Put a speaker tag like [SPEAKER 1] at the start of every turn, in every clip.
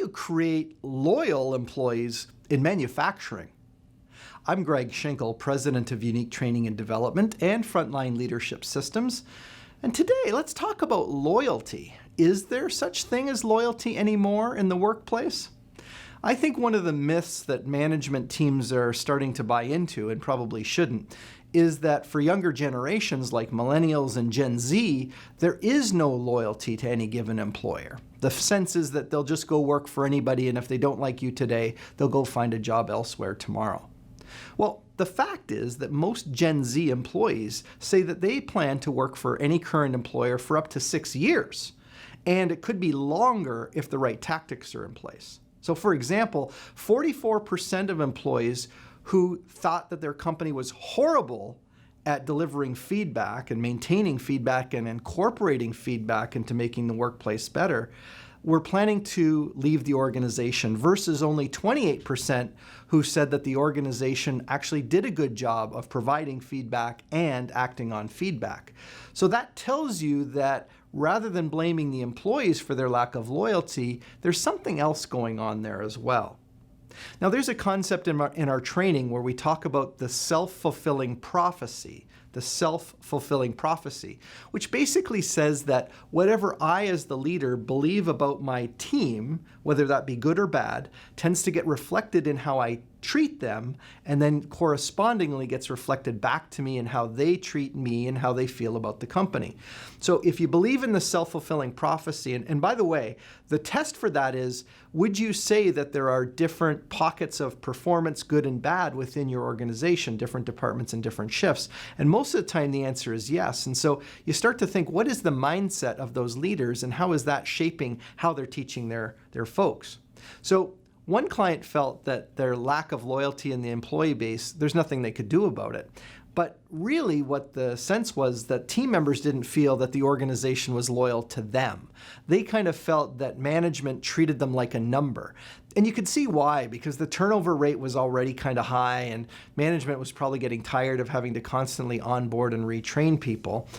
[SPEAKER 1] you create loyal employees in manufacturing? I'm Greg Schinkel, President of Unique Training and Development and Frontline Leadership Systems. And today, let's talk about loyalty. Is there such thing as loyalty anymore in the workplace? I think one of the myths that management teams are starting to buy into, and probably shouldn't, is that for younger generations like millennials and Gen Z, there is no loyalty to any given employer. The sense is that they'll just go work for anybody, and if they don't like you today, they'll go find a job elsewhere tomorrow. Well, the fact is that most Gen Z employees say that they plan to work for any current employer for up to 6 years, and it could be longer if the right tactics are in place. So for example, 44% of employees who thought that their company was horrible at delivering feedback and maintaining feedback and incorporating feedback into making the workplace better were planning to leave the organization, versus only 28% who said that the organization actually did a good job of providing feedback and acting on feedback. So that tells you that rather than blaming the employees for their lack of loyalty, there's something else going on there as well. Now, there's a concept in our training where we talk about the self-fulfilling prophecy, which basically says that whatever I as the leader believe about my team, whether that be good or bad, tends to get reflected in how I treat them, and then correspondingly gets reflected back to me in how they treat me and how they feel about the company. So if you believe in the self-fulfilling prophecy, and by the way, the test for that is, would you say that there are different pockets of performance, good and bad, within your organization, different departments and different shifts? And most of the time the answer is yes. And so you start to think, what is the mindset of those leaders, and how is that shaping how they're teaching their folks? So one client felt that their lack of loyalty in the employee base, there's nothing they could do about it. But really what the sense was that team members didn't feel that the organization was loyal to them. They kind of felt that management treated them like a number. And you could see why, because the turnover rate was already kind of high, and management was probably getting tired of having to constantly onboard and retrain people.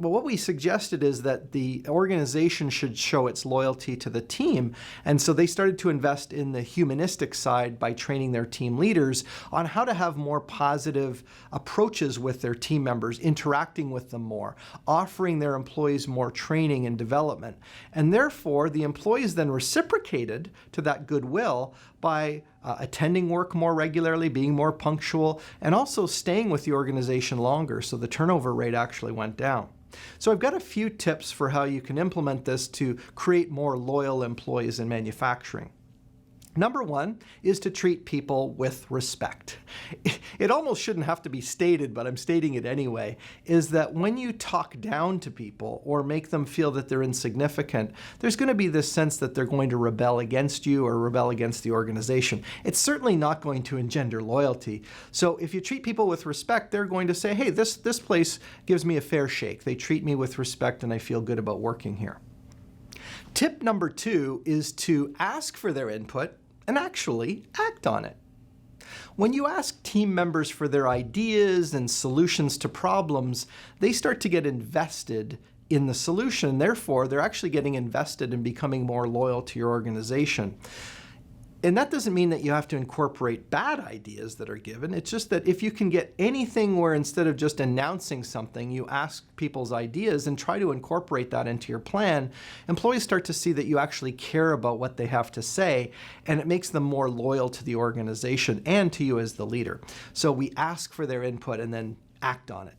[SPEAKER 1] But what we suggested is that the organization should show its loyalty to the team. And so they started to invest in the humanistic side by training their team leaders on how to have more positive approaches with their team members, interacting with them more, offering their employees more training and development. And therefore, the employees then reciprocated to that goodwill by attending work more regularly, being more punctual, and also staying with the organization longer. So the turnover rate actually went down. So I've got a few tips for how you can implement this to create more loyal employees in manufacturing. Number one is to treat people with respect. It almost shouldn't have to be stated, but I'm stating it anyway, is that when you talk down to people or make them feel that they're insignificant, there's going to be this sense that they're going to rebel against you or rebel against the organization. It's certainly not going to engender loyalty. So if you treat people with respect, they're going to say, hey, this place gives me a fair shake. They treat me with respect and I feel good about working here. Tip number two is to ask for their input and actually act on it. When you ask team members for their ideas and solutions to problems, they start to get invested in the solution. Therefore, they're actually getting invested in becoming more loyal to your organization. And that doesn't mean that you have to incorporate bad ideas that are given. It's just that if you can get anything where instead of just announcing something, you ask people's ideas and try to incorporate that into your plan, employees start to see that you actually care about what they have to say, and it makes them more loyal to the organization and to you as the leader. So we ask for their input and then act on it.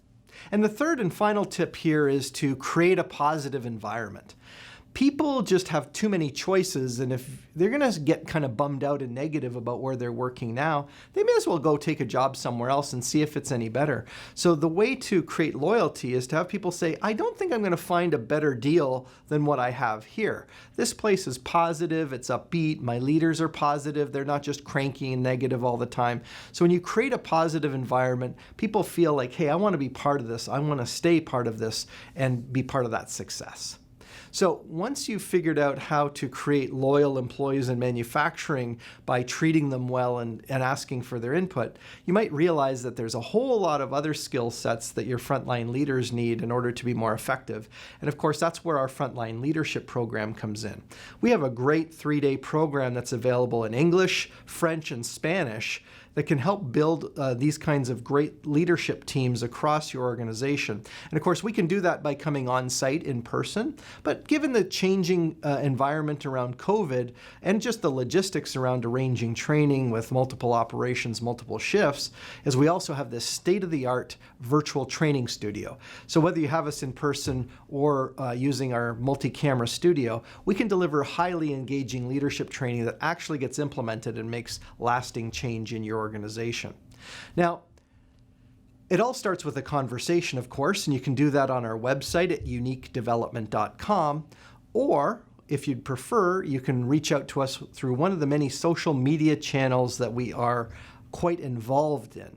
[SPEAKER 1] And the third and final tip here is to create a positive environment. People just have too many choices, and if they're going to get kind of bummed out and negative about where they're working now, they may as well go take a job somewhere else and see if it's any better. So the way to create loyalty is to have people say, I don't think I'm going to find a better deal than what I have here. This place is positive, it's upbeat, my leaders are positive, they're not just cranky and negative all the time. So when you create a positive environment, people feel like, hey, I want to be part of this, I want to stay part of this and be part of that success. So once you've figured out how to create loyal employees in manufacturing by treating them well and asking for their input, you might realize that there's a whole lot of other skill sets that your frontline leaders need in order to be more effective. And of course, that's where our frontline leadership program comes in. We have a great 3-day program that's available in English, French, and Spanish that can help build these kinds of great leadership teams across your organization. And of course, we can do that by coming on site in person, but given the changing environment around COVID and just the logistics around arranging training with multiple operations, multiple shifts, is we also have this state-of-the-art virtual training studio. So whether you have us in person or using our multi-camera studio, we can deliver highly engaging leadership training that actually gets implemented and makes lasting change in your organization. Now, it all starts with a conversation, of course, and you can do that on our website at uniquedevelopment.com, or if you'd prefer, you can reach out to us through one of the many social media channels that we are quite involved in.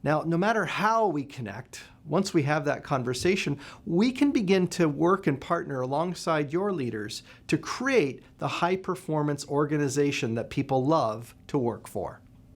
[SPEAKER 1] Now, no matter how we connect, once we have that conversation, we can begin to work and partner alongside your leaders to create the high-performance organization that people love to work for.